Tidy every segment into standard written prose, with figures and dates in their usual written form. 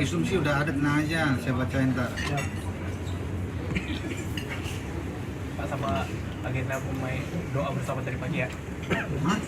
visum sih udah ada, tenang aja, saya bacain ntar. Pak, sama agenda pemain doa bersama dari pagi ya. Hah?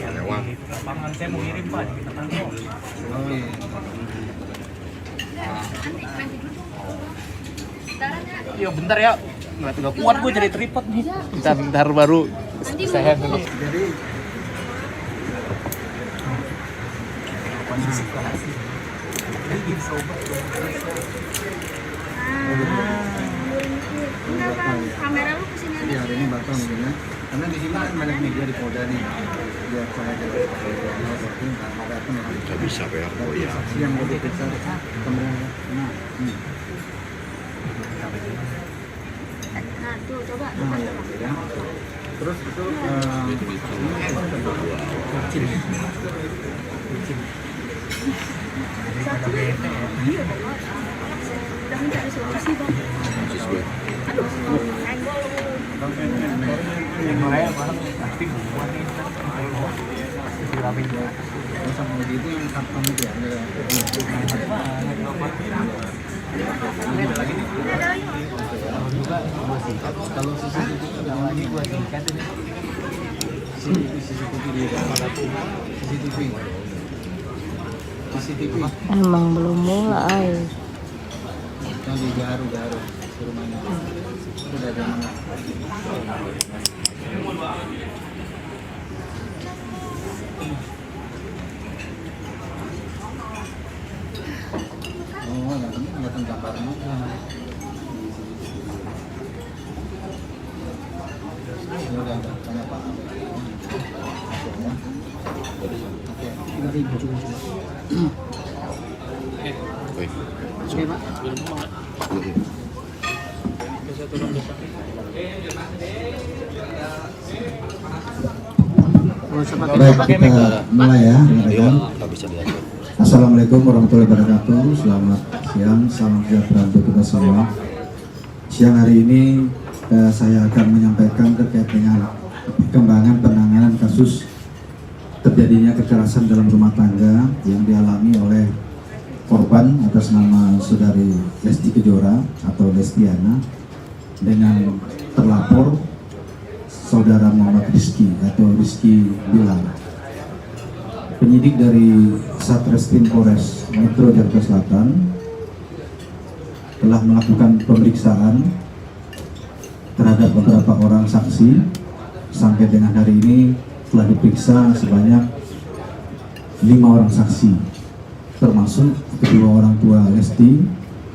Ya, di lapangan saya mau ngirim Pak di Bintang Tanto. Oh iya. Iya bentar ya, nggak kuat gue jadi tripod nih. Bentar baru saya dulu. Jadi Enggak Bang, kamera lu kesini aja. iya, hari ini batal mungkin ya. Karena di sini kan banyak media di Polda nih. Biar saya jadi Nggak bisa ya, oh ya. saksi yang mau diperiksa kemudian. Nah, tuh coba. Nah, ya. Terus itu Satu nih. Iya, Bang. Udah mencari solusi, Bang. Aduh, senggol. Yang lain malah pasti buat nih. sama itu yang satpam itu ya. Kalau CCTV nggak lagi gua singkat ini. CCTV di CCTV. Emang belum mulai. Yang di Garu rumahnya. Sudah ada mana? Oh, yang penting kelihatan gambarnya aja. Ya udah, tanya Pak. Oke, nanti coba. Oke, Pak. Baik, kita mulai ya, rekan. Assalamualaikum warahmatullahi wabarakatuh. Selamat siang, salam sejahtera untuk kita semua. Siang hari ini saya akan menyampaikan terkait dengan perkembangan penanganan kasus terjadinya kekerasan dalam rumah tangga yang dialami oleh korban atas nama saudari Lesti Kejora atau Lestiana dengan terlapor saudara Muhammad Rizky atau Rizky Bilar. Penyidik dari Satreskrim Polres Metro Jakarta Selatan telah melakukan pemeriksaan terhadap beberapa orang saksi. Sampai dengan hari ini telah diperiksa sebanyak 5 orang saksi, termasuk kedua orang tua Lesti.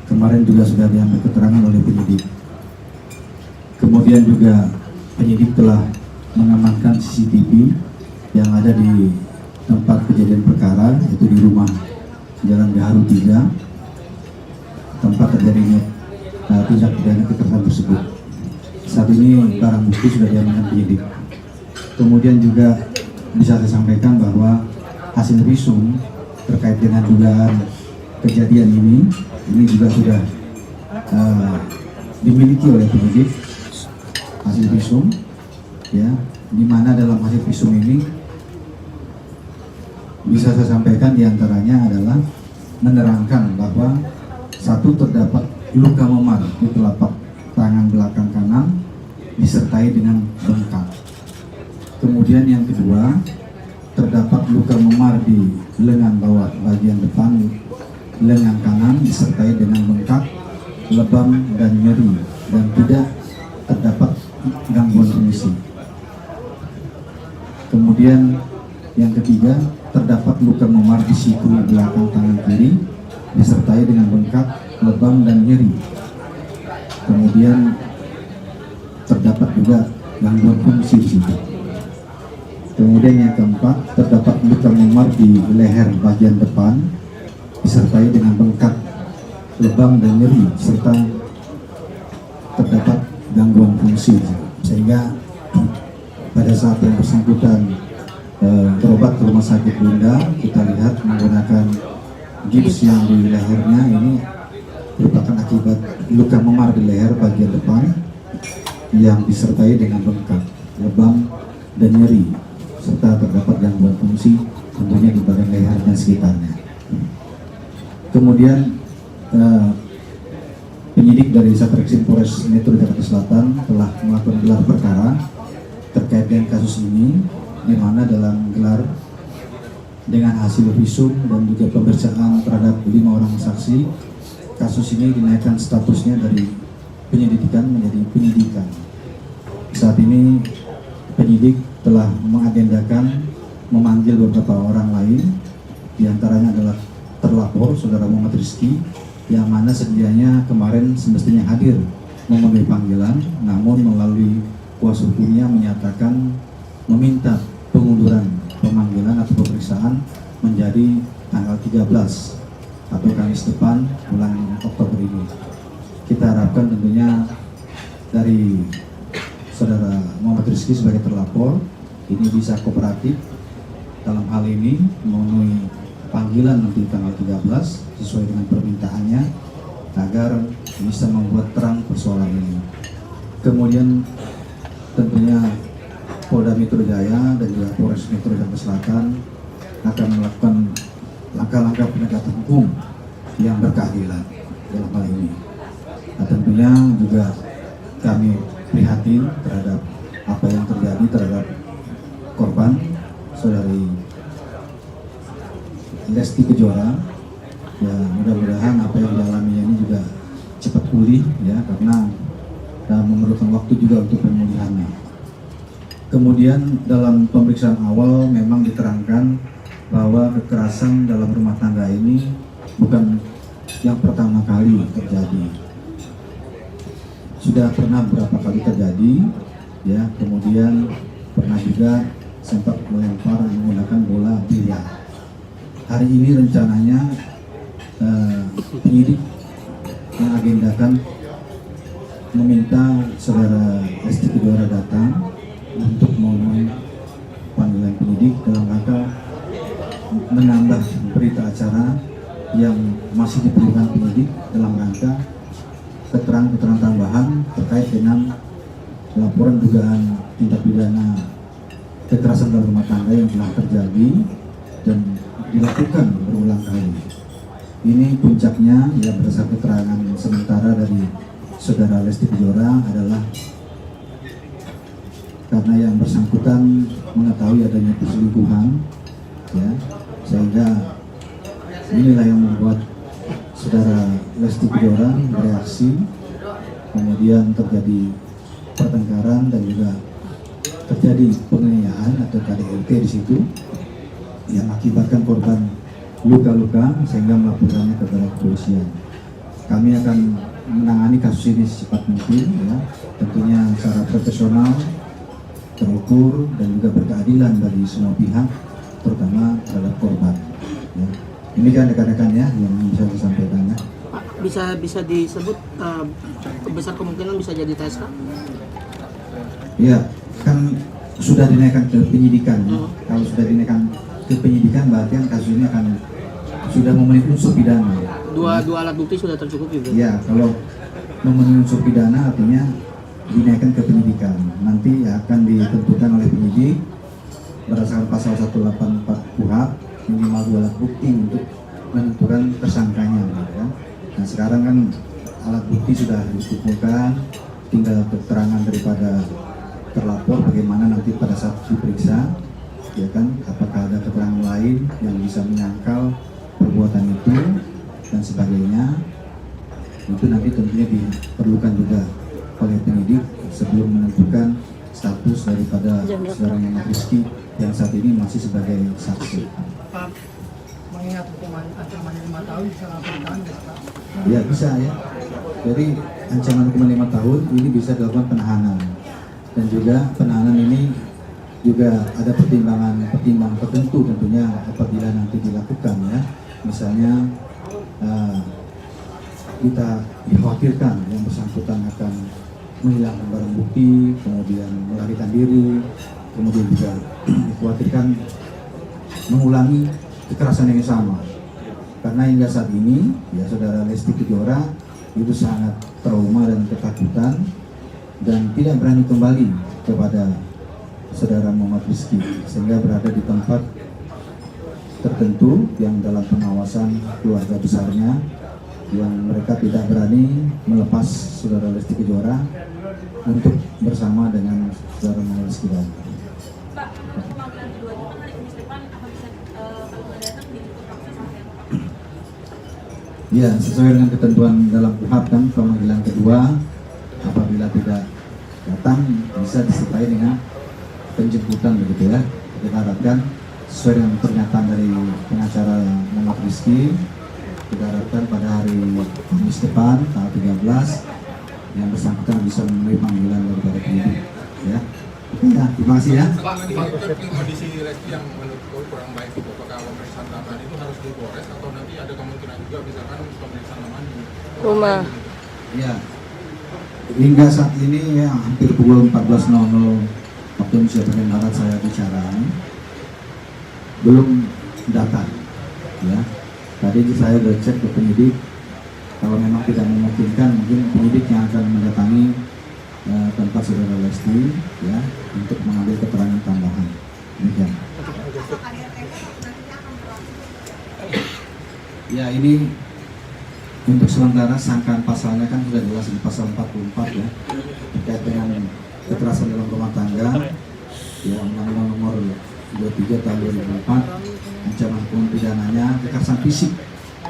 Kemarin juga sudah diambil keterangan oleh penyidik. Kemudian juga penyidik telah mengamankan CCTV yang ada di tempat kejadian perkara, yaitu di rumah Jalan Gaharu 3, tempat terjadinya tindak pidana kekerasan tersebut. Saat ini barang bukti sudah diamankan penyidik. Kemudian juga bisa saya sampaikan bahwa hasil visum terkait dengan dugaan kejadian ini juga sudah dimiliki oleh penyidik. Hasil visum, ya, di mana dalam hasil visum ini bisa saya sampaikan diantaranya adalah menerangkan bahwa satu, terdapat luka memar di telapak tangan belakang kanan disertai dengan bengkak. Kemudian yang kedua, terdapat luka memar di lengan bawah bagian depan lengan kanan disertai dengan bengkak, lebam dan nyeri, dan tidak terdapat gangguan fungsi. Kemudian yang ketiga, terdapat luka memar di siku belakang tangan kiri disertai dengan bengkak, lebam dan nyeri. Kemudian terdapat juga gangguan fungsi di situ. Kemudian yang keempat, terdapat luka memar di leher bagian depan disertai dengan bengkak, lebam dan nyeri serta terdapat gangguan fungsi, sehingga pada saat yang bersangkutan berobat ke rumah sakit Bunda, kita lihat menggunakan gips yang di lehernya ini merupakan akibat luka memar di leher bagian depan yang disertai dengan bengkak, lebam dan nyeri serta terdapat gangguan fungsi tentunya di bagian leher dan sekitarnya. Kemudian penyidik dari Satreskrim Polres Metro Jakarta Selatan telah melakukan gelar perkara terkait dengan kasus ini, di mana dalam gelar dengan hasil visum dan juga pemeriksaan terhadap 5 orang saksi, kasus ini dinaikkan statusnya dari penyelidikan menjadi penyidikan. Saat ini penyidik telah mengagendakan memanggil beberapa orang lain, diantaranya adalah terlapor Saudara Muhammad Rizky, yang mana sedianya kemarin semestinya hadir memenuhi panggilan, namun melalui kuasa hukumnya menyatakan meminta pengunduran pemanggilan atau pemeriksaan menjadi tanggal 13 atau Kamis depan bulan Oktober ini. Kita harapkan tentunya dari Saudara Muhammad Rizky sebagai terlapor ini bisa kooperatif dalam hal ini memenuhi panggilan nanti tanggal 13 sesuai dengan permintaannya agar bisa membuat terang persoalan ini. Kemudian tentunya Polda Metro Jaya dan juga Polres Metro Jakarta Selatan akan melakukan langkah-langkah penegakan hukum yang berkeadilan dalam hal ini. Nah, tentunya juga kami prihatin terhadap apa yang terjadi terhadap korban Saudari Lesti Kejora. Ya, mudah-mudahan apa yang dialaminya ini juga cepat pulih ya, karena memerlukan waktu juga untuk pemulihannya. Kemudian dalam pemeriksaan awal memang diterangkan bahwa kekerasan dalam rumah tangga ini bukan yang pertama kali terjadi. Sudah pernah beberapa kali terjadi ya, kemudian pernah juga sempat melempar menggunakan bola biliar. Hari ini rencananya penyidik mengagendakan meminta Saudara Lesti Kejora datang untuk memenuhi panggilan penyidik dalam rangka menambah berita acara yang masih diperlukan penyidik dalam rangka keterangan tambahan terkait dengan laporan dugaan tindak pidana kekerasan dalam rumah tangga yang telah terjadi dan dilakukan berulang kali. Ini puncaknya ya, berdasarkan keterangan sementara dari Saudara Lesti Kejora adalah karena yang bersangkutan mengetahui adanya perselingkuhan ya, sehingga inilah yang membuat Saudara Lesti Kejora bereaksi, kemudian terjadi pertengkaran dan juga terjadi penganiayaan atau KDRT di situ yang mengakibatkan korban luka-luka sehingga melaporkannya kepada kepolisian. Kami akan menangani kasus ini secepat mungkin ya, tentunya secara profesional, terukur dan juga berkeadilan bagi semua pihak, terutama terhadap korban ya. Ini kan rekan-rekan ya yang bisa disampaikan ya. Pak, bisa disebut besar kemungkinan bisa jadi TSK? Ya, kan sudah dinaikkan ke penyidikan ya. Kalau sudah dinaikkan ke penyidikan berarti kan kasus ini akan sudah memenuhi unsur pidana. Dua alat bukti sudah tercukupi. Ya, kalau memenuhi unsur pidana artinya dinaikkan ke penyidikan. Nanti akan ditentukan oleh penyidik berdasarkan pasal 184 KUHP minimal 2 alat bukti untuk menentukan tersangkanya kan. Nah, sekarang kan alat bukti sudah dikumpulkan, tinggal keterangan daripada terlapor bagaimana nanti pada saat diperiksa ya kan, apakah ada keterangan lain yang bisa menyangkal perbuatan itu dan sebagainya. Itu nanti tentunya diperlukan juga oleh penyidik sebelum menentukan status daripada Saudara Muhammad Rizky yang saat ini masih sebagai saksi. Pak, mengingat hukuman ancaman 5 tahun bisa laporkan Pak? Ya bisa ya. Jadi ancaman hukuman 5 tahun ini bisa dilakukan penahanan, dan juga penahanan ini juga ada pertimbangan tertentu tentunya apabila nanti dilakukan ya. Misalnya kita dikhawatirkan yang bersangkutan akan menghilangkan barang bukti, kemudian melarikan diri, kemudian juga dikhawatirkan mengulangi kekerasan yang sama. Karena hingga saat ini ya Saudara Lesti Kejora itu sangat trauma dan ketakutan dan tidak berani kembali kepada Saudara Muhammad Rizky, sehingga berada di tempat tertentu yang dalam pengawasan keluarga besarnya, yang mereka tidak berani melepas saudara Lesti Kejora untuk bersama dengan saudara Maulana Rizky-Bilar. Pak, untuk pemanggilan kedua itu kan hari Kamis depan, apa bisa kalau nggak datang dijemput paksa sampai apa? Ya, sesuai dengan ketentuan dalam KUHP kan, pemanggilan kedua apabila tidak datang bisa disertai dengan penjemputan begitu ya. Kita harapkan sesuai dengan pernyataan dari pengacara Muhammad Rizky, kita harapkan pada hari Kamis depan tanggal 13 yang bersangkutan bisa memenuhi panggilan daripada penyidik ya. Oke ya, terima kasih ya. Pak, kondisi Lesti yang menurutku kurang baik itu, apakah pemeriksaan tambahan itu harus di Polres atau nanti ada kemungkinan juga misalkan pemeriksaan tambahan di Rumah. Ya, hingga saat ini ya hampir pukul 14.00 waktu Indonesia bagian Barat saya bicara belum datang ya. Tadi saya sudah cek ke penyidik, kalau memang tidak memungkinkan mungkin penyidik yang akan mendatangi tempat saudara Lesti ya untuk mengambil keterangan tambahan. Demikian. Ya, ini untuk sementara sangkaan pasalnya kan sudah jelas di pasal 44 ya, terkait dengan kekerasan dalam rumah tangga ya, Undang-Undang Nomor 23 Tahun 2004, ancaman hukuman pidananya kekerasan fisik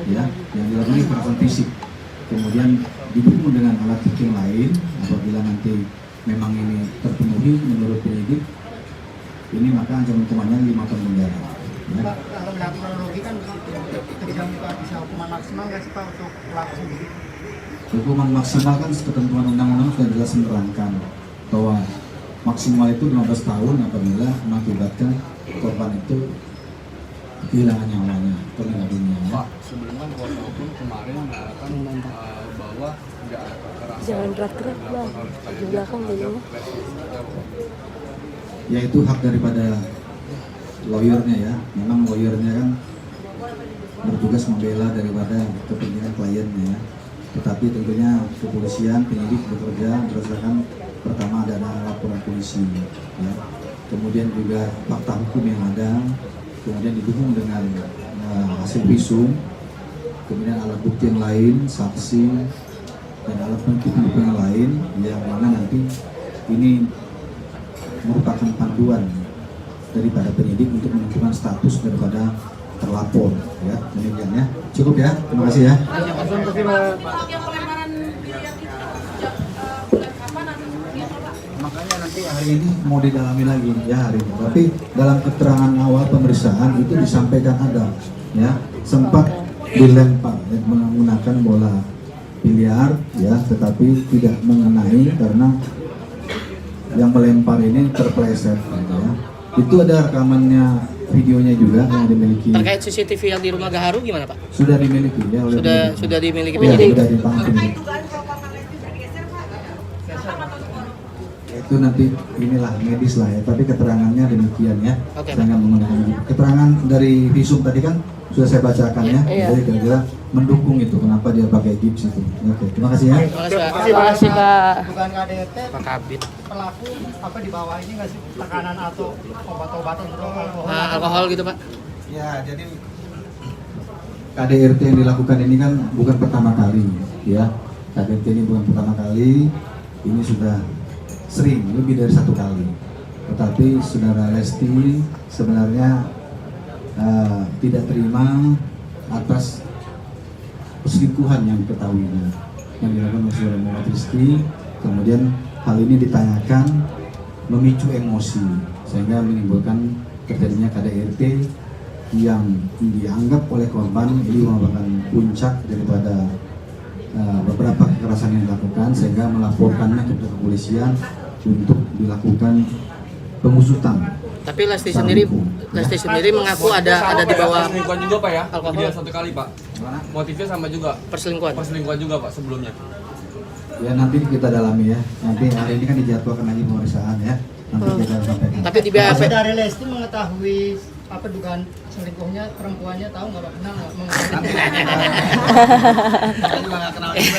ya, yang dilakukan kekerasan fisik, kemudian didukung dengan alat bukti lain. Apabila nanti memang ini terpenuhi menurut penyidik ini, maka ancaman hukumannya 5 tahun penjara ya. Pak, kalau dalam kronologi kan ketika bisa hukuman maksimal nggak sih Pak untuk pelaku sendiri? Hukuman maksimal kan ketentuan undang-undang sudah jelas menerangkan bahwa maksimal itu 15 tahun apabila mengakibatkan korban itu kehilangan nyawanya atau meninggal dunia. Pak, sebelumnya kuasa hukum kemarin mengatakan bahwa tidak ada kekerasan. Jangan gerak-gerak bang, di belakang dulu. Ya itu hak daripada lawyernya ya. Memang lawyernya kan bertugas membela daripada kepentingan kliennya ya. Tetapi tentunya kepolisian, penyidik bekerja berdasarkan pertama ada laporan polisi ya. Kemudian juga fakta hukum yang ada, kemudian didukung dengan hasil visum, kemudian alat bukti yang lain, saksi dan alat bukti yang lain yang mana nanti ini merupakan panduan daripada penyidik untuk menentukan status daripada terlapor ya. Demikian ya. Cukup ya. Terima kasih ya. Pak, yang pelemparan biliar itu sejak bulan kapan atau dia Pak? Makanya nanti hari ini mau didalami lagi ya hari ini. Tapi dalam keterangan awal pemeriksaan itu disampaikan ada ya sempat dilempar ya, menggunakan bola biliar ya, tetapi tidak mengenai karena yang melempar ini terpleset gitu ya. Itu ada rekamannya, videonya juga yang dimiliki. Terkait CCTV yang di rumah Gaharu gimana Pak? Sudah dimiliki ya oleh penyidik. Sudah dimiliki Ya, penyidik. sudah di tangan penyidik. Itu nanti inilah medis lah ya, tapi keterangannya demikian ya. Oke, Saya nggak menggunakan keterangan dari visum tadi kan sudah saya bacakan ya. Iya. Jadi kira-kira mendukung itu kenapa dia pakai gips itu. Oke, terima kasih ya. Terima kasih Pak. Terima kasih Pak. Bukan KDRT, Pak Kabit. pelaku apa di bawah ini nggak sih tekanan atau obat-obatan atau alkohol? Alkohol gitu Pak. Ya, jadi KDRT yang dilakukan ini kan bukan pertama kali ya. KDRT ini bukan pertama kali, ini sudah sering, lebih dari 1 kali. Tetapi saudara Lesti sebenarnya tidak terima atas perselingkuhan yang diketahuinya yang dilakukan oleh saudara Muhammad Rizky. Kemudian hal ini ditanyakan memicu emosi sehingga menimbulkan terjadinya KDRT yang dianggap oleh korban ini merupakan puncak daripada beberapa kekerasan yang dilakukan sehingga melaporkannya ke kepolisian untuk dilakukan pengusutan. Tapi Lesti sendiri mengaku ada di bawah Perselingkuhan juga Pak ya? alkohol. Dia 1 kali Pak. Motifnya sama juga. Perselingkuhan. Perselingkuhan juga Pak sebelumnya. Ya nanti kita dalami ya. Nanti hari ini kan dijadwalkan lagi pemeriksaan ya. Nanti kita sampaikan. Tapi di BAP Dari Lesti mengetahui apa dugaan selingkuhnya perempuannya, tahu nggak Pak? Kenal nggak? Mengetahui. Kita juga nggak kenal juga.